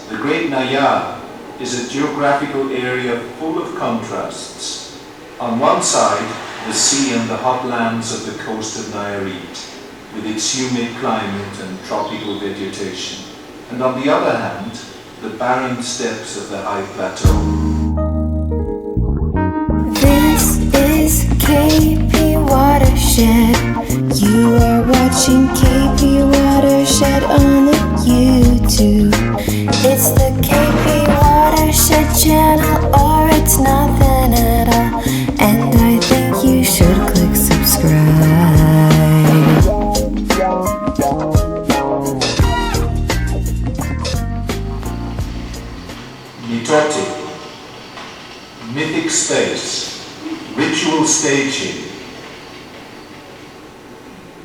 the Gran Nayar is a geographical area full of contrasts. On one side, the sea and the hot lands of the coast of Nayarit, with its humid climate and tropical vegetation, and on the other hand, the barren steppes of the high plateau. This is KP Watershed. You are watching KP Watershed on the YouTube. It's the KP Watershed channel, or it's nothing at all. And I think you should click subscribe. Mitotic, mythic space, ritual staging,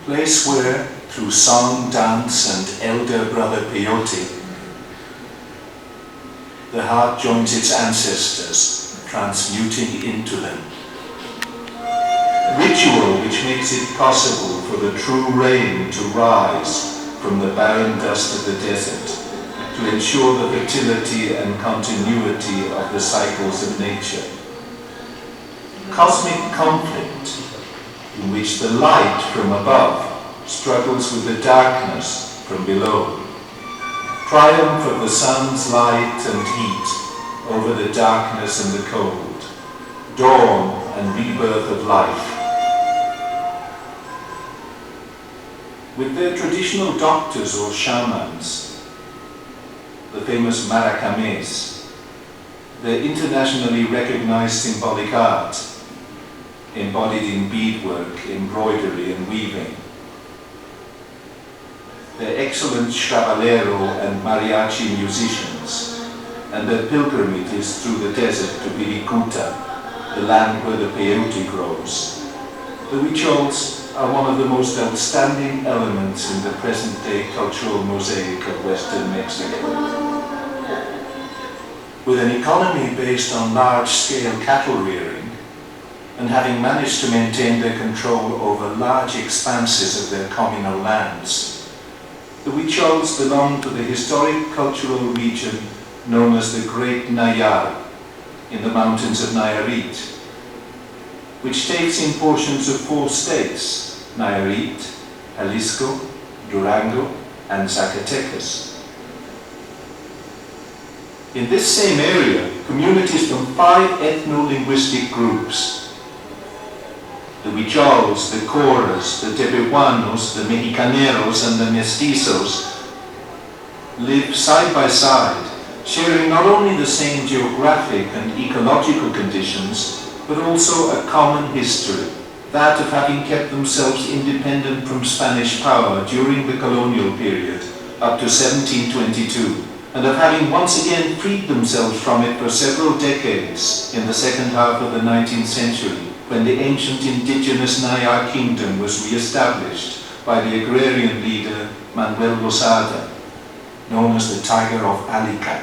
place where, through song, dance, and elder brother peyote, the heart joins its ancestors, transmuting into them. Ritual which makes it possible for the true rain to rise from the barren dust of the desert, to ensure the fertility and continuity of the cycles of nature. Cosmic conflict, in which the light from above struggles with the darkness from below. Triumph of the sun's light and heat over the darkness and the cold. Dawn and rebirth of life. With their traditional doctors or shamans, the famous Maracames, their internationally recognized symbolic art, embodied in beadwork, embroidery and weaving. Their excellent chavalero and mariachi musicians, and their pilgrimages through the desert to Birikuta, the land where the peyote grows. The Huichols are one of the most outstanding elements in the present-day cultural mosaic of Western Mexico. With an economy based on large-scale cattle rearing, and having managed to maintain their control over large expanses of their communal lands, the Huichols belong to the historic cultural region known as the Gran Nayar in the mountains of Nayarit, which takes in portions of 4 states, Nayarit, Jalisco, Durango, and Zacatecas. In this same area, communities from 5 ethno-linguistic groups, the Huichols, the Coras, the Tepehuanos, the Mexicaneros, and the Mestizos, live side by side, sharing not only the same geographic and ecological conditions, but also a common history, that of having kept themselves independent from Spanish power during the colonial period up to 1722, and of having once again freed themselves from it for several decades in the second half of the 19th century, when the ancient indigenous Nayar kingdom was re-established by the agrarian leader Manuel Lozada, known as the Tiger of Alica.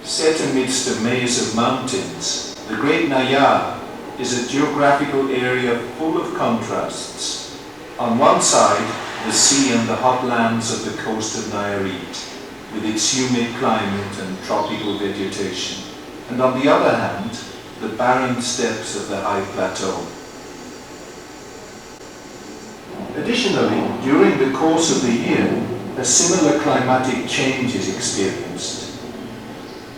Set amidst a maze of mountains, the Gran Nayar is a geographical area full of contrasts. On one side, the sea and the hot lands of the coast of Nayarit, with its humid climate and tropical vegetation, and on the other hand, the barren steppes of the high plateau. Additionally, during the course of the year, a similar climatic change is experienced.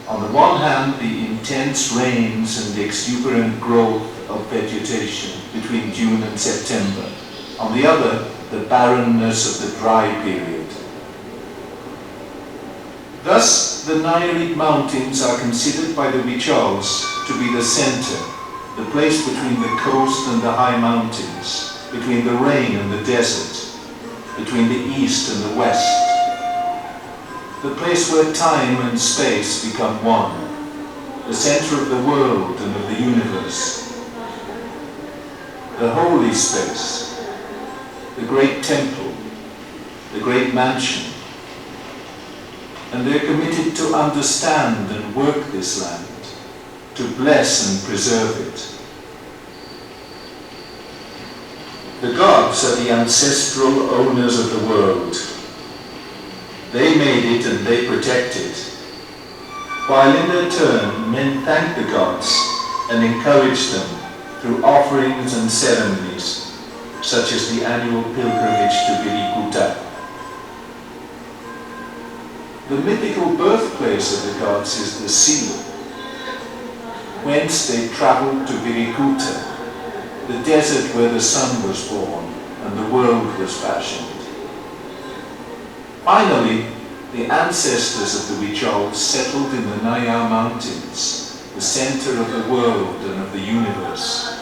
On the one hand, the intense rains and the exuberant growth of vegetation between June and September. On the other, the barrenness of the dry period. Thus, the Nayarit Mountains are considered by the Huichols to be the center, the place between the coast and the high mountains, between the rain and the desert, between the east and the west. The place where time and space become one, the center of the world and of the universe. The holy space, the great temple, the great mansion, and they're committed to understand and work this land, to bless and preserve it. The gods are the ancestral owners of the world. They made it and they protect it. While in their turn, men thank the gods and encourage them through offerings and ceremonies, such as the annual pilgrimage to Virikuta. The mythical birthplace of the gods is the sea, whence they travelled to Virikuta, the desert where the sun was born and the world was fashioned. Finally, the ancestors of the Huichols settled in the Nayar mountains, the center of the world and of the universe.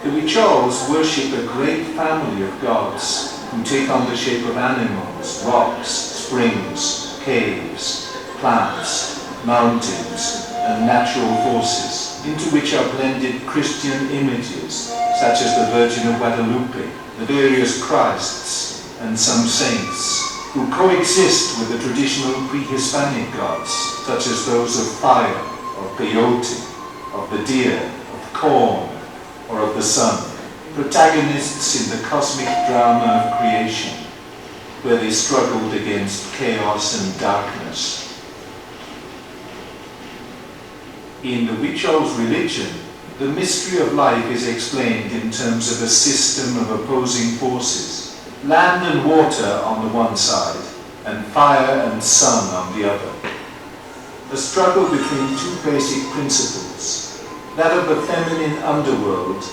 The Huichols worship a great family of gods who take on the shape of animals, rocks, springs, caves, plants, mountains, and natural forces, into which are blended Christian images, such as the Virgin of Guadalupe, the various Christs, and some saints, who coexist with the traditional pre-Hispanic gods, such as those of fire, of peyote, of the deer, of corn, or of the sun, protagonists in the cosmic drama of creation, where they struggled against chaos and darkness. In the Huichols' religion, the mystery of life is explained in terms of a system of opposing forces, land and water on the one side, and fire and sun on the other. A struggle between two basic principles, that of the feminine underworld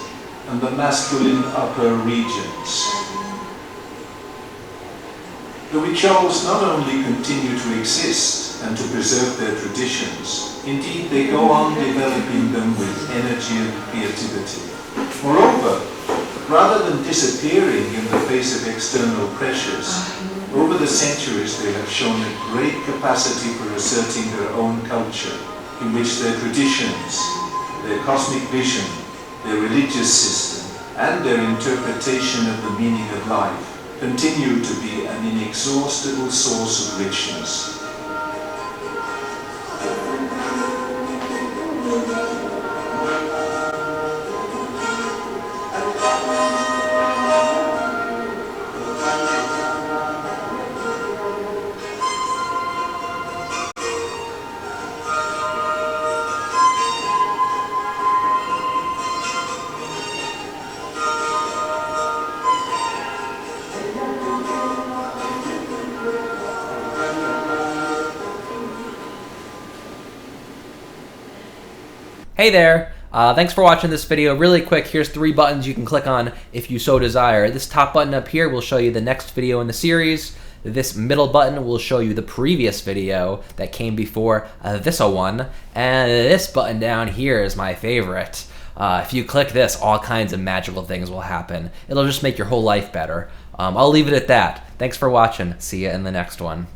and the masculine upper regions. The Huichols not only continue to exist and to preserve their traditions, indeed they go on developing them with energy and creativity. Moreover, rather than disappearing in the face of external pressures, over the centuries they have shown a great capacity for asserting their own culture, in which their traditions, their cosmic vision, their religious system, and their interpretation of the meaning of life continue to be an inexhaustible source of richness. Hey there! Thanks for watching this video. Really quick, here's 3 buttons you can click on if you so desire. This top button up here will show you the next video in the series. This middle button will show you the previous video that came before this one. And this button down here is my favorite. If you click this, all kinds of magical things will happen. It'll just make your whole life better. I'll leave it at that. Thanks for watching. See you in the next one.